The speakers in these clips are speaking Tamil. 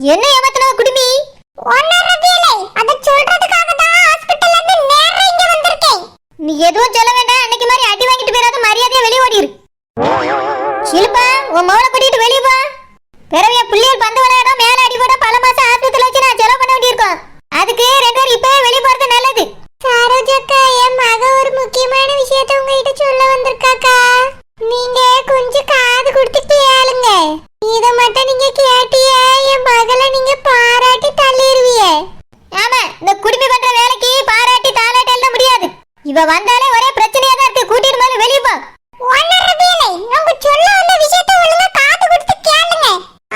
என்ன ஏமாத்துன குடுமி? ஒன்னும் ரபியலே, அத சொல்றதுக்காக தான் ஹாஸ்பிடல்ல இருந்து நேரா இங்க வந்திருக்கேன். நீ எதுவும் சொல்ல வேண்டாம். அன்னைக்கு மாதிரி அடி வாங்கிட்டு போயிராத, மரியாதையா வெளிய ஓடிரு. சிலுப்பா, உன் மவளை கூட்டிட்டு வெளிய போ. பிறவிய புள்ளியல் பந்து விளையாட மேல அடி போட பல மாசம் ஆஸ்பத்திரியில வச்சு நான் செலவு பண்ண வேண்டியிருக்கோம். அதுக்கு 2 பேரும் இப்பவே வெளிய போறது நல்லது. சரோஜக்கா, என் மக ஒரு முக்கியமான விஷயத்தை உங்ககிட்ட சொல்ல வந்திருக்காக்கா. நீங்க கொஞ்சம் காது கொடுத்து கேளுங்க. இத மட்டும் நீங்க கேட்டிய என் மகளை நீங்க பாராட்டி தள்ளிடுவீங்க. ஆமா, இந்த குடுமி பண்ற வேலைக்கு பாராட்டி தாளாட்டி எல்லாம் முடியாது. இவ வந்தாலே ஒரே பிரச்சனையா தான் இருக்கு. கூட்டிட்டு மேல வெளிய போ. ஒன்னும் ரபியலே, நம்ம சொல்ல வந்த விஷயத்தை ஒழுங்கா காது கொடுத்து கேளுங்க.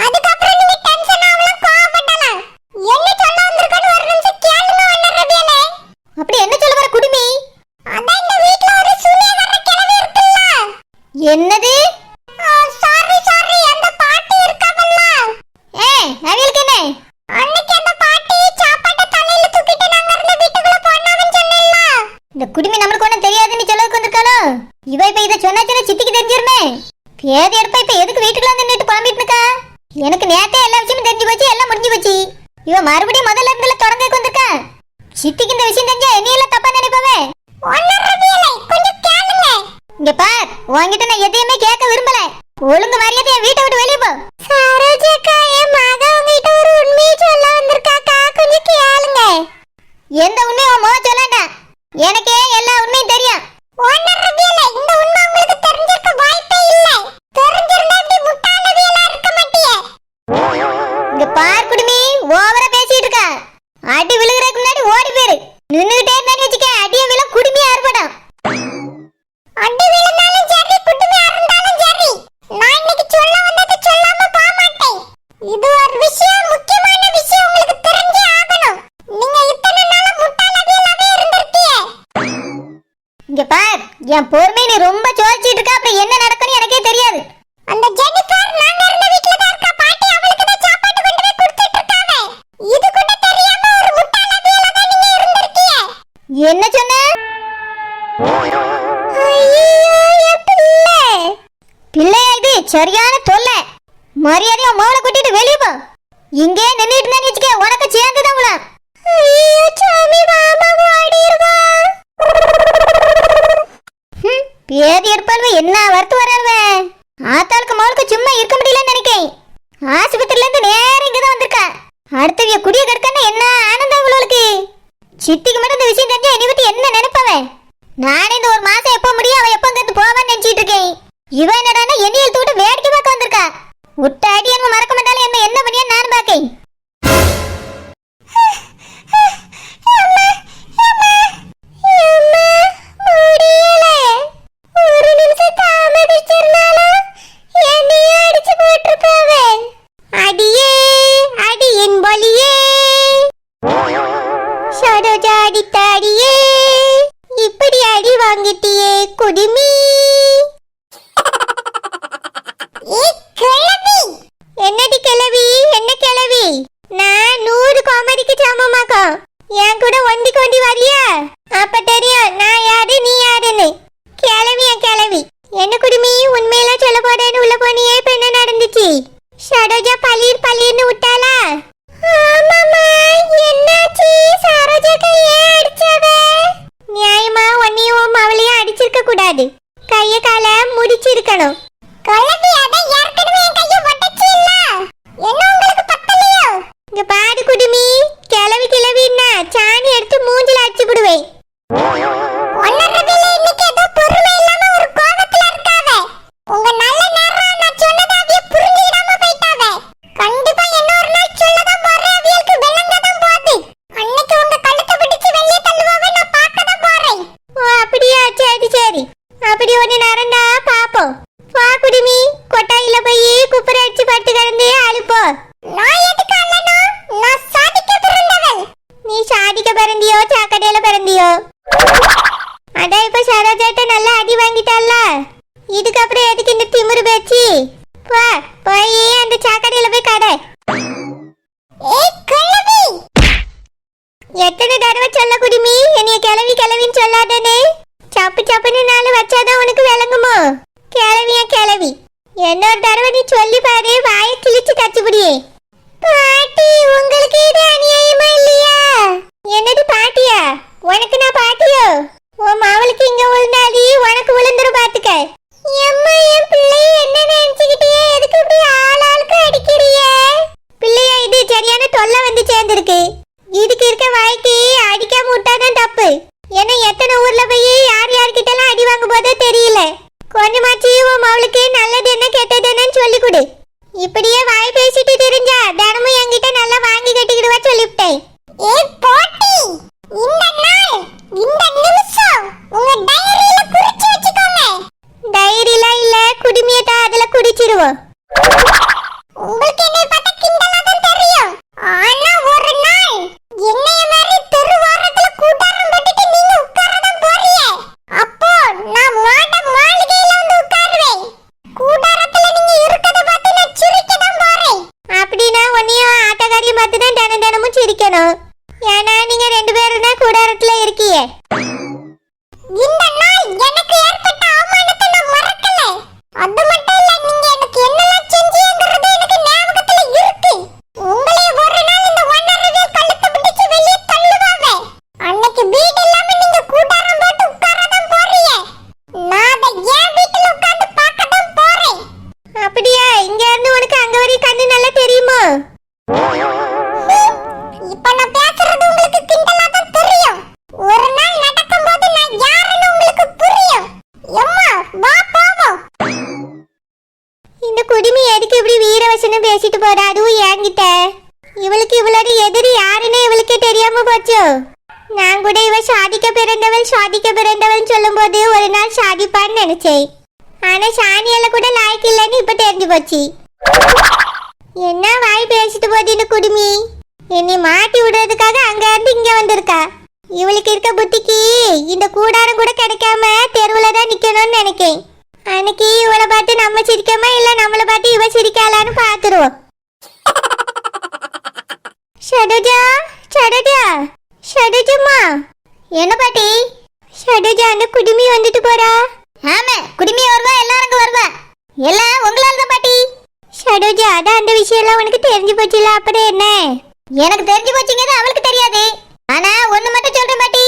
அதுக்கப்புறம் நீங்க டென்ஷன் ஆகலாம், கோவப்படலாம். என்ன சொல்ல வந்திருக்கன்னு ஒரு நிமிஷம் கேளுங்க. ஒன்னும் ரபியலே, அப்படி என்ன சொல்ல வர குடுமி? அதான் இந்த வீட்ல ஒரு சூனியக்கார கிழவி இருக்குல்ல. என்னது? சாரி, அந்த பாட்டி இருக்காமல்ல. அவங்களுக்கு என்ன? அன்னைக்கு அந்த பாட்டி சாப்பாட்டை தலையில தூக்கிட்டு நாங்க இருந்த வீட்டுக்குள்ள போனாங்கன்னு சொன்னேன்ல. இந்த குடுமி நம்மளுக்கு ஒண்ணும் தெரியாதுன்னு சொல்லதுக்கு வந்திருக்காளோ? இவ இப்ப இதை சொன்னாச்சுன்னா சித்திக்கு தெரிஞ்சிருமே. பேதி எடுப்பா இப்ப எதுக்கு வீட்டுக்குள்ள வந்து நின்று புலம்பிட்டு இருக்கா? எனக்கு நேத்தே எல்லா விஷயமும் தெரிஞ்சு போச்சு, எல்லாம் முடிஞ்சு போச்சு. இவ மறுபடியும் முதல்ல இருந்துல தொடங்கக்கு வந்திருக்கா. சித்திக்கு இந்த விஷயம் தெரிஞ்சா என்னையெல்லாம் தப்பா நினைப்பவே. ஒன்னும் ரபியலே, கொஞ்சம் கேளுங்க. இங்க பார், உன்கிட்ட நான் எதையுமே கேட்க விரும்பல. ஒழுங்கு மரியாதையா வீட்டை விட்டு வெளியே போ. சரோஜக்கா, என் மக உங்ககிட்ட ஒரு உண்மையை சொல்ல வந்திருக்காக்கா, கொஞ்சம் கேளுங்க. எந்த உண்மையும் உன் முகம் சொல்லாண்டா. எனக்கே எல்லா உண்மையும் தெரியும். ஒன்னும் ரபியலே, இந்த உண்மை உங்களுக்கு தெரிஞ்சிருக்க வாய்ப்பே இல்ல. தெரிஞ்சிருந்தா இப்படி முட்டாளவியலா இருக்க மாட்டீங்க. இங்க பார் குடுமி, ஓவரா பேசிட்டு இருக்கா. அடி விழுகிறதுக்கு முன்னாடி ஓடி போயிரு. நின்னுகிட்டே இருந்தான்னு வச்சுக்க, அடிய விழ குடுமியா ஏற்படும். அடி விழுந்தாலும் சரி, குடுமையா இருந்தாலும் சரி, நான் இன்னைக்கு சொல்ல வந்ததை சொல்லாம போக மாட்டேன். இது ஒரு விஷயம், முக்கியமான விஷயம், உங்களுக்கு தெரிஞ்சே ஆகணும். நீங்க இத்தனை நாளா முட்டாளவியலாவே இருந்திருக்கீங்க. இங்க பார், என் பொறுமை நீ ரொம்ப சோதிச்சிட்டு இருக்க. அப்புறம் என்ன நடக்கும்னு எனக்கே தெரியாது. அந்த ஜெனிஃபர் நாங்க இருந்த வீட்ல தான் இருக்கா. பாட்டி அவளுக்கு தான் சாப்பாடு கொண்டு போய் கொடுத்துட்டு இருக்காங்க. இது கூட தெரியாம ஒரு முட்டாளவியலா தான் நீங்க இருந்திருக்கீங்க. என்ன சொன்ன? பிள்ளையா இது? சரியான தொல்லை. மரியாதையா மோளை கூட்டிட்டு வெளியே போ. இங்கே நின்னுட்டு இருந்தான்னு வச்சுக்க, உனக்கு சேர்ந்துதான் உள்ள. ஐயோ சாமி, மாமா ஓடிடுவா. பேதி எடுப்பாள்வ, என்ன வரத்து வராள்வ. ஆத்தாளுக்கு மோளுக்கு சும்மா இருக்க முடியலன்னு நினைக்கேன். ஆஸ்பத்திரியில இருந்து நேரம் இங்கதான் வந்திருக்கா. அடுத்தவிய குடிய கெடுக்கன்னா என்ன ஆனந்தம் இவளுக்கு. சித்திக்கு மட்டும் இந்த விஷயம் தெரிஞ்சா என்னை பத்தி என்ன நினைப்பவன். நானே இந்த ஒரு மாசம் எப்ப முடியும், அவ எப்ப இருந்து போவான்னு நினைச்சிட்டு இருக்கேன். இவ என்னடானா என்னையில் தூட்டு வேடிக்கை பார்க்க வந்திருக்கா. விட்ட அடி என்ன மறக்க மாட்டாலும் என்ன பண்ணியா நான் பாக்கேன். ஒரு நிமிஷம் தாமதிச்சிருந்தாலும் என்னையே அடிச்சு போட்டிருப்பாவே. அடியே அடியின் பொலியே, சரோஜா அடித்தாடியே, இப்படி அடி வாங்கிட்டியே குடுமி. என்னடி கிளவி, என்ன கிளவி? நான் 100 காமெடிக்கு சமமாக்கும். என் கூட ஒண்டி கொண்டி வரியா? அப்ப தெரியும் நான் யாரு நீ யாருன்னு. கிளவி என் கிளவி. என்ன குடுமி, உண்மையெல்லாம் சொல்ல போறேன்னு உள்ள போனியே, இப்ப என்ன நடந்துச்சு? சரோஜா பள்ளீர்னு விட்டாளா? ஆமாமா, என்னாச்சு? சரோஜாக்கு ஏன் அடிச்சவ? நியாயமா ஒன்னையும் அவளையும் அடிச்சிருக்க கூடாது. கைய கால முடிச்சிருக்கணும். கிளவி, அதான் ஏற்கனவே என் கைய ஒட்டச்சு இல்ல. என்ன உங்களுக்கு பத்தலையோ? இங்க பாடு குடுமி, கிளவின்னா சாணி எடுத்து மூஞ்சில அடிச்சு விடுவேன். ஒன்னரவில இன்னைக்கு ஏதோ பொறுமை இல்லாம ஒரு கோபத்துல இருக்காவ. உங்க நல்ல நேரம் நான் சொன்னதை அவிய புரிஞ்சிடாம போயிட்டாவ. கண்டிப்பா இன்னொரு நாள் சொல்லதான் போறேன், அவியலுக்கு விளங்கதான் போகுது. அன்னைக்கு உங்க கழுத்தை பிடிச்சு வெளியே தள்ளுவாவே நான் பார்க்கதான் போறேன். ஓ அப்படியா, சரி. அப்படி ஒண்ணு நடந்தா பாப்போம். வா குடுமி, கொட்டாயில போய் குப்புற அடிச்சு பட்டு கிடந்து அழுப்போ. நான் எதுக்கு அழணும்? நான் சாதிக்க பிறந்தவள். நீ சாதிக்க பிறந்தியோ சாக்கடையில பிறந்தியோ? அதான் இப்ப சரோஜாட்ட நல்லா அடி வாங்கிட்டால, இதுக்கப்புறம் எதுக்கு இந்த திமிரு பேச்சு? போய் அந்த சாக்கடையில போய் கடை. எத்தனை தடவை சொல்ல குடுமி, என்னைய கிளவின்னு சொல்லாதனே. சப்புன்னு நாலு வச்சாதான் உனக்கு விளங்குமோ? கிளவி. இன்னொரு தடவை நீ சொல்லி பாரு, வாயை கிழிச்சு தச்சுபடியே. பாட்டி தொல்லை வந்து சேர்ந்துருக்கு. இதுக்கு இருக்க வாய்க்கு அடிக்காம விட்டாதான் தப்பு. ஏன்னா எத்தனை ஊர்ல போய் யார் யார்கிட்டலாம் அடி வாங்க போதோ தெரியல. கொஞ்சமாச்சு உன் மவளுக்கு நல்லது என்ன கெட்டது என்னன்னு சொல்லி கொடு. இப்படியே வாய் பேசிட்டு தெரிஞ்சா தினமும் என்கிட்ட நல்லா வாங்கி கட்டிக்கிடுவா சொல்லிவிட்டேன். ஏய் போட்டி, இந்த நாள் இந்த நிமிஷம் உங்க டைரியில குறிச்சு வச்சுக்கோங்க. டைரியில இல்ல குடுமியதா அதுல குடிச்சிடுவோம். உங்களுக்கு என்னை பார்த்தா கிண்டலா தான் தெரியும். ஆனா ஒரு நாள் என்னைய மாதிரி தெரு ஓரத்துல கூட்டாரம் போட்டுட்டு நீங்க உட்காரதான் போறீங்க. அப்போ நான் மாளிகையில வந்து உட்காருவேன். கூட்டாரத்துல நீங்க இருக்கத பார்த்து நான் சிரிக்க தான் போறேன். அப்படின்னா உன்னையும் ஆட்டக்காரியும் பார்த்து தான் தினமும் சிரிக்கணும். ஏன்னா நீங்க 2 பேரும் தான் கூடாரத்துல இருக்கீங்க. இந்த நாள் எனக்கு ஏற்பட்ட அவமானத்தை நான் மறக்கல. அது மட்டும் இல்ல, நீங்க எனக்கு என்னெல்லாம் செஞ்சீங்கறது எனக்கு ஞாபகத்துல இருக்கு. உங்களை ஒரு நாள் இந்த ஒன்னரவே கழுத்தை பிடிச்சு வெளியே தள்ளுவாங்க. அன்னைக்கு வீடு இல்லாம நீங்க கூட்டாரம் போட்டு உட்காரதான் போறீங்க. நான் அதை என் வீட்டுல உட்கார்ந்து பார்க்கதான் போறேன். அப்படியா? இங்க இருந்து உனக்கு அங்க வரைக்கும் கண்ணு நல்லா தெரியுமோ? இப்ப நான் பேசுறது உங்களுக்கு கிண்டலா தான் தெரியும். ஒரு நாள் நடக்கும்போது நான் யாருன்னு உங்களுக்கு புரியும். எம்மா வா போவோம். இந்த குடுமி எதுக்கு இப்படி வீரவசனம் பேசிட்டு போறா? அதுவும் என்கிட்ட. இவளுக்கு இவளோட எதிரி யாருன்னு இவளுக்கே தெரியாம போச்சு. நான் கூட இவ சாதிக்க பிறந்தவள் சொல்லும் போது ஒரு நாள் சாதிப்பான்னு நினைச்சேன். ஆனா சாணியால கூட லாய்க்கு இல்லைன்னு இப்ப தெரிஞ்சு போச்சு. என்ன வாய் பேசிட்டு போது இந்த குடுமி. என்னை மாட்டி விடுறதுக்காக அங்க இருந்து இங்க வந்திருக்கா. இவளுக்கு இருக்க புத்திக்கு இந்த கூடாரம் கூட கிடைக்காம தெருவுல தான் நிக்கணும்னு நினைக்கேன். அன்னைக்கு இவளை பார்த்து நம்ம சிரிக்காம இல்ல நம்மளை பார்த்து இவ சிரிக்கலான்னு பாத்துருவோம். ஷடுஜா ஷடுஜம்மா. என்ன பாட்டி? ஷடுஜா அந்த குடுமி வந்துட்டு போறா. ஆமா, குடுமி வருவா, எல்லாரும் வருவா. எல்லாம் உங்களால தான் பாட்டி. ஷடுஜா, அதான் அந்த விஷயம் எல்லாம் உனக்கு தெரிஞ்சு போச்சுல, அப்புறம் என்ன? எனக்கு தெரிஞ்சு போச்சுங்கிறது அவளுக்கு தெரியாது. ஆனா ஒண்ணு மட்டும் சொல்றேன் பாட்டி,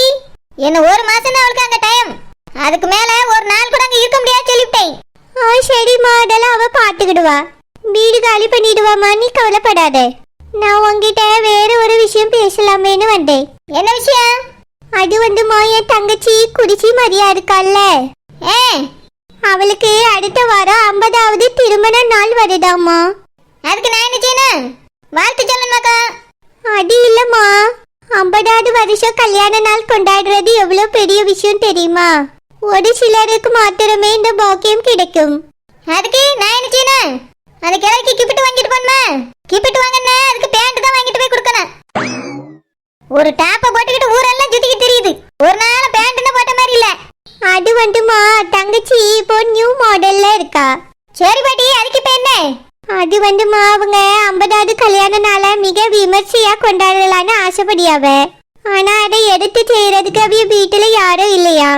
என்ன ஒரு மாசம் தான் அவளுக்கு அங்க டைம். அதுக்கு மேல ஒரு நாள் கூட அங்க இருக்க முடியாது சொல்லிவிட்டேன். சரிம்மா, அதெல்லாம் அவ பாத்துக்கிடுவா. வீடு காலி பண்ணிடுவாமா, நீ கவலைப்படாத. நான் உங்ககிட்ட வேற ஒரு விஷயம் பேசலாமேன்னு வந்தேன். என்ன விஷயம்? அது வந்துமா, என் தங்கச்சி குடிச்சி மரியா இருக்கால்ல, அவளுக்கு அடுத்த வாரம் 50வது திருமண நாள் வருதாமா. அதுக்கு நான் என்ன செய்யணும்? வாழ்த்து சொல்லணுமாக்கா? அது இல்லம்மா, 50வது வருஷம் கல்யாண நாள் கொண்டாடுறது எவ்வளவு பெரிய விஷயம் தெரியுமா? ஒரு சிலருக்கு மாத்திரமே இந்த பாக்கியம் கிடைக்கும். அதுக்கு நான் என்ன செய்யணும்? அந்த கிழக்கு கிப்பிட்டு வாங்கிட்டு போணுமா? கிப்பிட்டு வாங்கினா அதுக்கு பேண்ட் தான் வாங்கிட்டு போய் கொடுக்கணும். ஒரு டாப்பை போட்டுக்கிட்டு ஊரெல்லாம் சுத்திக்கிட்டு தெரியுது. ஒரு நாள் பேண்ட்னு போட்ட மாதிரி இல்ல. அது வந்துமா, தங்கச்சி இப்போ நியூ மாடல்ல இருக்கா. சரி பாட்டி, அதுக்கு இப்ப என்ன? அது வந்துமா, அவங்க 50வது கல்யாண நாளை மிக விமர்சையா கொண்டாடலான்னு ஆசைப்படியாவ. ஆனா அதை எடுத்து செய்யறதுக்கு அவிய வீட்டுல யாரும் இல்லையா.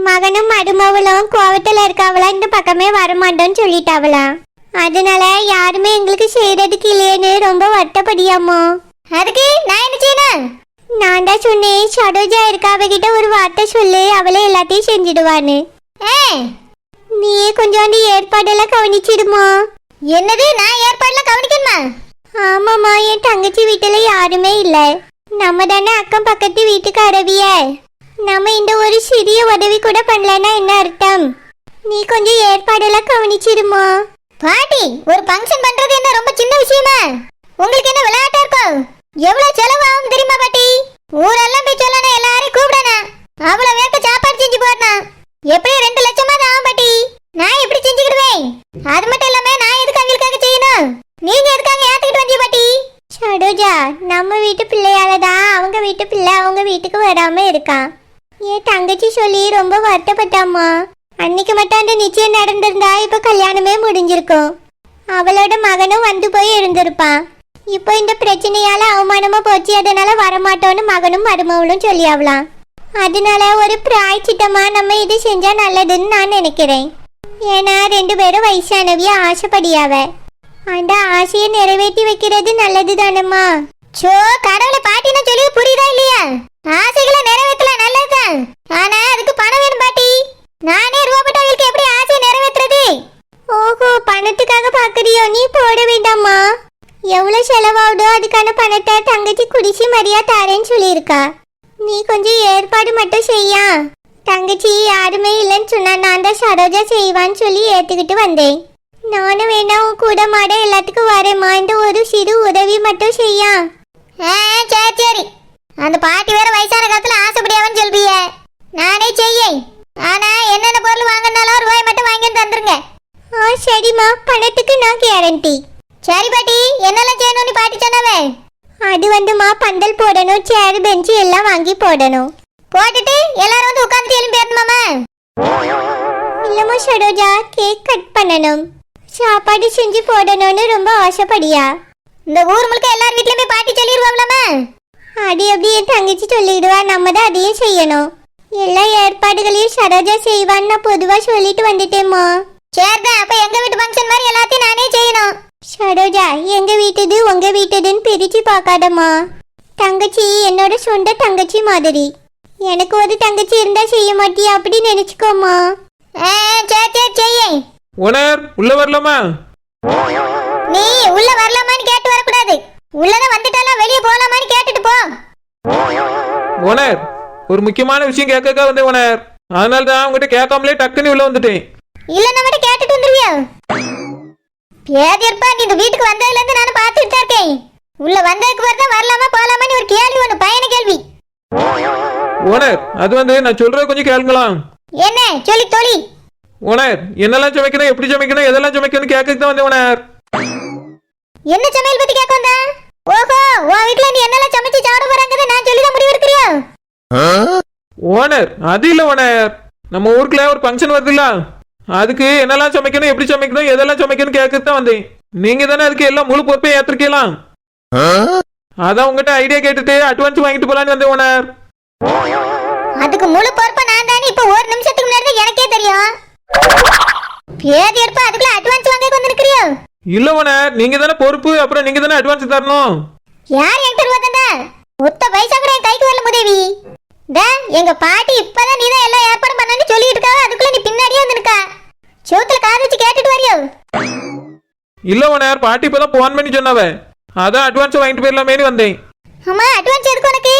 மகனும் மருமவளும் கோவத்துல இருக்காவளா, இந்த பக்கமே வரமாட்டோன்னு சொல்லிட்டாவலாம். அதனால யாருமே எங்களுக்கு செய்யறதுக்கு இல்லையேன்னு ரொம்ப வருத்தப்படியாமோ. அதுக்கு நான் என்ன செய்யணும்? நான் தான் சொன்னேன், சரோஜா இருக்கா, அவகிட்ட ஒரு வார்த்தை சொல்லு, அவளே எல்லாத்தையும் செஞ்சிடுவான்னு. நீயே கொஞ்சோண்டு ஏற்பாடெல்லாம் கவனிச்சிடுமா. என்னது, நான் ஏற்பாடுலாம் கவனிக்கணுமா? ஆமாம்மா, என் தங்கச்சி வீட்டுல யாருமே இல்ல. நம்ம தானே அக்கம் பக்கத்து வீட்டுக்கு அரவிய. நம்ம இந்த ஒரு சிறிய உதவி கூட பண்ணலன்னா என்ன அர்த்தம்? நீ கொஞ்சம் ஏற்பாடெல்லாம் கவனிச்சிடுமா. பாட்டி, ஒரு ஃபங்க்ஷன் பண்றது என்ன ரொம்ப சின்ன விஷயமா? உங்களுக்கு என்ன விளையாட்டா இருக்கும்? எவ்வளவு செலவாகும் தெரியுமா பாட்டி? ஊரெல்லாம் போய் சொல்லணும், எல்லாரையும் கூப்பிடணும், அவ்வளவு வேக்க சாப்பாடு செஞ்சு போடணும். எப்படி 2 லட்சமா தான் ஆகும் பாட்டி. நான் எப்படி செஞ்சுக்கிடுவேன்? அது மட்டும் இல்லாம நான் எதுக்கு அவங்களுக்காக செய்யணும்? நீங்க எதுக்காக ஏத்துக்கிட்டு வந்தீங்க பாட்டி? சரோஜா, நம்ம வீட்டு பிள்ளையாலதான் அவங்க வீட்டு பிள்ளை அவங்க வீட்டுக்கு வராம இருக்கான். என் தங்கச்சி சொல்லி ரொம்ப வருத்தப்பட்டாமா. அன்னைக்கு மட்டும் அந்த நிச்சயம் நடந்திருந்தா இப்ப கல்யாணமே முடிஞ்சிருக்கும். அவளோட மகனும் வந்து போய் இருந்திருப்பான். இப்போ இந்த பிரச்சனையால அவமானமா போச்சு, அதனால வரமாட்டோன்னு மகனும் மருமவளும் சொல்லியாவலாம். அதனால ஒரு பிராய்ச்சித்தமா நம்ம இது செஞ்சா நல்லதுன்னு நான் நினைக்கிறேன். ஏன்னா 2 பேரும் வயசானவிய ஆசைப்படியாவ. அந்த ஆசையை நிறைவேற்றி வைக்கிறது நல்லது தானம்மா. சோ கடவுளை, பாட்டின்னு சொல்லி புரியுதா இல்லையா? ஆசைகளை நிறைவேற்றலாம், நல்லதுதான். ஆனா அதுக்கு பணம் வேணும் பாட்டி. நானே ரூபாப்பட்டவங்களுக்கு எப்படி ஆசையை நிறைவேற்றுறது? ஓஹோ, பணத்துக்காக பாக்குறியோ? நீ போட வேண்டாமா. எவ்வளவு செலவாகுதோ அதுக்கான பணத்தை தங்கச்சி குடிச்சு மரியா தாரேன்னு சொல்லியிருக்கா. நீ கொஞ்சம் ஏற்பாடு மட்டும் செய்யா. தங்கச்சி யாருமே இல்லைன்னு சொன்னா நான் தான் சரோஜா செய்வான்னு சொல்லி ஏத்துக்கிட்டு வந்தேன். நானும் வேணா உன் கூட மாட எல்லாத்துக்கும் வரேம்மா. இந்த ஒரு சிறு உதவி மட்டும் செய்யா. சரி சரி. அந்த பாட்டி வேற வயசான காலத்துல ஆசைப்படியாவன்னு சொல்விய. நானே செய்யேன். ஆனா என்னென்ன பொருள் வாங்கினாலும் ரூபாய் மட்டும் வாங்கி தந்துருங்க. சரிம்மா, பணத்துக்கு நான் கேரண்டி. சரி பாட்டி, என்னெல்லாம் செய்யணும்னு பாட்டி சொன்னாவே. அது வந்துமா பந்தல் போடணும், சேர் பெஞ்சு எல்லாம் வாங்கி போடணும். போட்டுட்டு எல்லாரும் வந்து உட்கார்ந்து எழுப்பி ஏறணுமாமா? இல்லம்மா சரோஜா, கேக் கட் பண்ணணும், சாப்பாடு செஞ்சு போடணும்னு ரொம்ப ஆசைப்படியா. இந்த ஊர் முழுக்க எல்லார் வீட்லயுமே பாட்டி சொல்லிடுவாங்களாமா? அது எப்படி என் தங்கச்சி சொல்லிடுவா, நம்ம தான் அதையும் செய்யணும். எல்லா ஏற்பாடுகளையும் சரோஜா செய்வான்னு நான் பொதுவா சொல்லிட்டு வந்துட்டேம்மா. சரிதான், அப்ப எங்க வீட்டு ஃபங்க்ஷன் மாதிரி எல்லாத்தையும் நானே செய்யணும். சரோஜா, எங்க வீட்டுது உங்க வீட்டுதுன்னு பிரிச்சு பார்க்காதம்மா. தங்கச்சி என்னோட சொந்த தங்கச்சி மாதிரி. எனக்கு ஒரு தங்கச்சி இருந்தா செய்ய மாட்டியா அப்படி நினைச்சுக்கோமா. சரி சரி செய்யேன். ஓனர் உள்ள வரலாமா? நீ உள்ள வரலாமான்னு கேட்டு வரக்கூடாது. உள்ளதான் வந்துட்டாலும் வெளியே போலாமான்னு கேட்டுட்டு போ. ஓனர், ஒரு முக்கியமான விஷயம் கேட்க வந்தேன் ஓனர். அதனால தான் உங்ககிட்ட கேட்காமலே டக்குன்னு உள்ள வந்துட்டேன். இல்ல நம்மகிட்ட கேட்டுட்டு வந்துருவியா? பேதியற்பா, நீ இந்த வீட்டுக்கு வந்ததுல இருந்து நான் பார்த்துட்டு தான் இருக்கேன். உள்ள வந்ததுக்கு பிறகு தான் வரலாமா போலாமான்னு ஒரு கேள்வி, ஒன்று பயண கேள்வி. ஓனர், அது வந்து நான் சொல்றத கொஞ்சம் கேளுங்களா? என்ன சொல்லி தொழி. ஓனர், என்னெல்லாம் சமைக்கணும், எப்படி சமைக்கணும், எதெல்லாம் சமைக்கணும் கேட்க தான் வந்தேன் ஓனர். என்ன சமையல் பத்தி கேட்க வந்தா? ஓஹோ, உன் வீட்டுல நீ என்னெல்லாம் சமைச்சு சாப்பிட போறாங்கன்னு நான் சொல்லிதான் முடிவு எடுக்கிறியா? ஓனர், அது இல்ல ஓனர், நம்ம ஊருக்குள்ள ஒரு ஃபங்க்ஷன் வருதுல்ல, அதுக்கு என்னெல்லாம் சமைக்கணும், எப்படி சமைக்கணும், எதெல்லாம் சமைக்கணும் கேட்க தான் வந்தேன். நீங்க தானே அதுக்கு எல்லாம் முழு பொறுப்பை ஏற்றிருக்கலாம். அதான் உங்ககிட்ட ஐடியா கேட்டுட்டு அட்வான்ஸ் வாங்கிட்டு போலான்னு வந்தேன் ஓனர். அதுக்கு முழு பொறுப்பை நான் தானே இப்ப ஒரு நிமிஷத்துக்கு முன்னாடி எனக்கே தெரியும். பேதி எடுப்பா, அதுக்குள்ள அட்வான்ஸ் வாங்க வந்து நிக்கிறியோ? இல்ல ஓனர், நீங்க தானே பொறுப்பு, அப்புறம் நீங்க தானே அட்வான்ஸ் தரணும். யார் என்கிட்ட ரூபா தந்தா? ஒத்த பைசா கூட என் கைக்கு வரல முதவி. எங்க பாட்டி இப்பதான் நீதான் எல்லாம் ஏற்பாடு பண்ணு சொல்லிட்டு இருக்காவ, அதுக்குள்ள நீ பின்னாடியே வந்து நிக்கா. செவுத்துல காது வச்சு கேட்டுட்டு வரியோ? இல்ல ஓனர், பாட்டி இப்பதான் போன் பண்ணி சொன்னாவ, அதான் அட்வான்ஸ் வாங்கிட்டு போயிடலாமேனு வந்தேன். அம்மா, அட்வான்ஸ் எதுக்கு உனக்கு?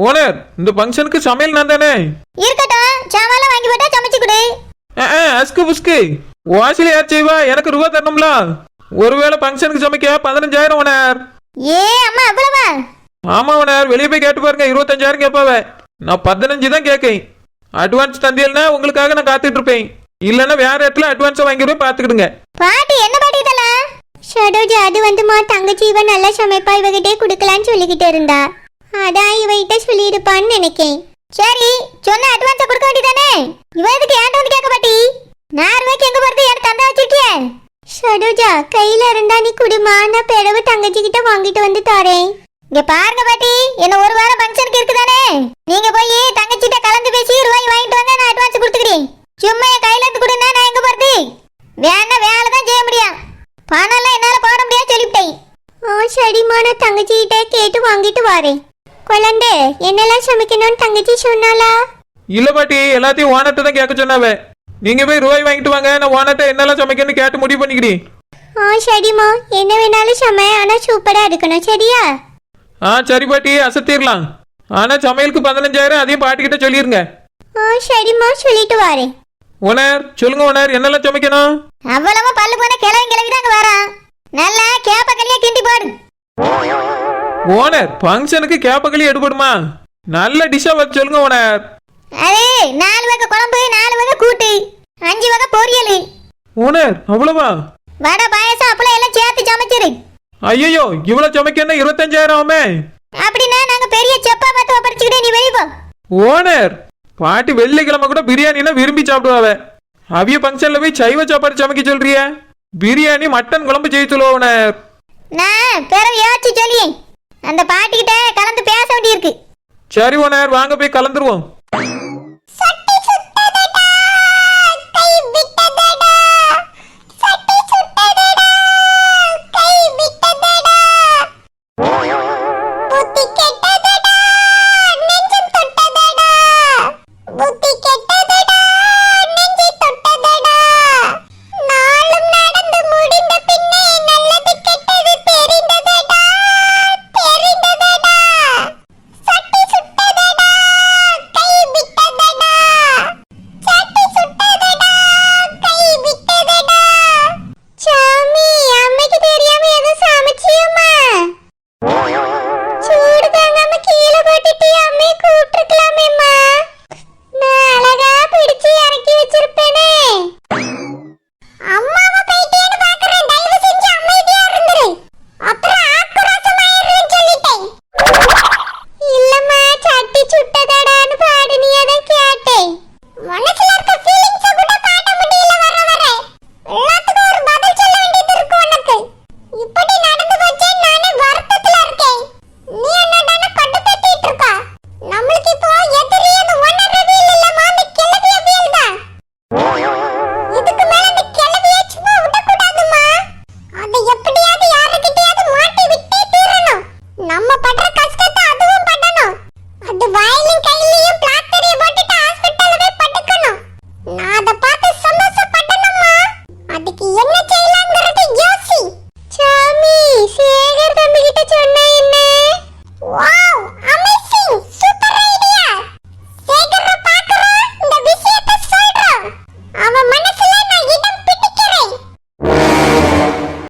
ஓனர், இந்த ஃபங்க்ஷனுக்கு சமையல் நான் தானே. இருக்கட்டும், சாமான்லாம் வாங்கி போட்டா சமைச்சு கொடு. அஸ்கு புஸ்கு வாசில யார் செய்வா? எனக்கு ரூபா தரணும்ல. ஒருவேளை ஃபங்க்ஷனுக்கு சமைக்க 15,000 ஓனர். ஏ அம்மா, அவ்வளவா? ஆமா ஓனர், வெளியே போய் கேட்டு பாருங்க, 25,000 கேட்பாவ. நான் 15 தான் கேட்கேன். அட்வான்ஸ் தந்தியல்னா உங்களுக்காக நான் காத்துட்டு இருப்பேன். இல்லன்னா வேற இடத்துல அட்வான்ஸை வாங்கிடுவேன், பாத்துக்கிடுங்க. பாட்டி என்ன பாட்டி இதெல்லாம்? சரோஜா, அது வந்துமா தங்கச்சி இவ நல்லா சமைப்பா, இவகிட்டே குடுக்கலான்னு சொல்லிக்கிட்டு இருந்தா. அதான் இவகிட்ட சொல்லியிருப்பான்னு நினைக்கேன். சரி, சொன்ன அட்வான்ஸை கொடுக்க வேண்டியதானே? இவ எதுக்கு ஏன்ட்ட வந்து கேட்க பாட்டி? நான் ரூபாய்க்கு எங்க போறது, எனக்கு தந்தா வச்சிருக்கிய? சரோஜா, கையில இருந்தா நீ குடுமா, நான் பிறகு தங்கச்சி கிட்ட வாங்கிட்டு வந்து தரேன். இங்க பாருங்க பாட்டி, என்ன ஒரு வாரம் ஃபங்க்ஷனுக்கு இருக்குதானே, நீங்க போய் தங்கச்சிட்ட கலந்து பேசி ரூபாய் வாங்கிட்டு வாங்க, நான் அட்வான்ஸ் கொடுத்துக்கிறேன். சும்மா என் கையில இருந்து கொடுன்னா நான் எங்க போறது? வேணா வேலை தான் செய்ய முடியும், பணம் எல்லாம் என்னால போட முடியாது சொல்லிவிட்டேன். சரிம்மா, நான் தங்கச்சி கிட்ட கேட்டு வாங்கிட்டு வரேன். குழந்தை, என்னெல்லாம் சமைக்கணும்னு தங்கச்சி சொன்னாலா? இல்ல பாட்டி, எல்லாத்தையும் ஓனர்ட்ட தான் கேட்க சொன்னாவ. நீங்க போய் ரூபாய் வாங்கிட்டு வாங்க, நான் ஓனர்ட்ட என்னெல்லாம் சமைக்கணும்னு கேட்டு முடிவு பண்ணிக்கிறேன். சரிம்மா, என்ன வேணாலும் சமை, ஆனா சூப்பரா இருக்கணும், சரியா? சரி பாட்டி, அசத்திடலாம். ஆனா சமையலுக்கு 15,000 அதையும் பாட்டிக்கிட்ட சொல்லிருங்க. சரிம்மா, சொல்லிட்டு வரேன். ஓனர், சொல்லுங்க ஓனர், என்னெல்லாம் சமைக்கணும்? அவ்வளவு பல்லு போன கிளவி தான் வரான். நல்லா கேப்ப களியா கிண்டி போடு. ஓனர், ஃபங்க்ஷனுக்கு கேப்பக்களி எடுபடுமா? நல்ல டிஷ்ஷா வச்சு சொல்லுங்க ஓனர். அது 4 வகை குழம்பு, 4 வகை கூட்டு, 5 வகை பொரியல். ஓனர், அவ்வளவா? வடை, பாயசம், அப்பளம் எல்லாம் சேர்த்து சமைச்சிரு. ஐயோ, இவ்வளவு சமைக்கணும் 25,000 ஆகுமே. அப்படின்னா நாங்க பெரிய செப்பா பார்த்து ஒப்படைச்சுக்கிட்டே நீ வெளியே போ. ஓனர், பாட்டி வெள்ளிக்கிழமை கூட பிரியாணினா விரும்பி சாப்பிடுவாவ. அவிய ஃபங்க்ஷன்ல போய் சைவ சாப்பாடு சமைக்க சொல்றிய? பிரியாணி மட்டன் குழம்பு செய்ய சொல்லுவ ஓனர். நான் பிறகு யோசிச்சு சொல்லி அந்த பாட்டிக்கிட்ட கலந்து பேச வேண்டியிருக்கு. சரி ஓனர், வாங்க போய் கலந்துருவோம்.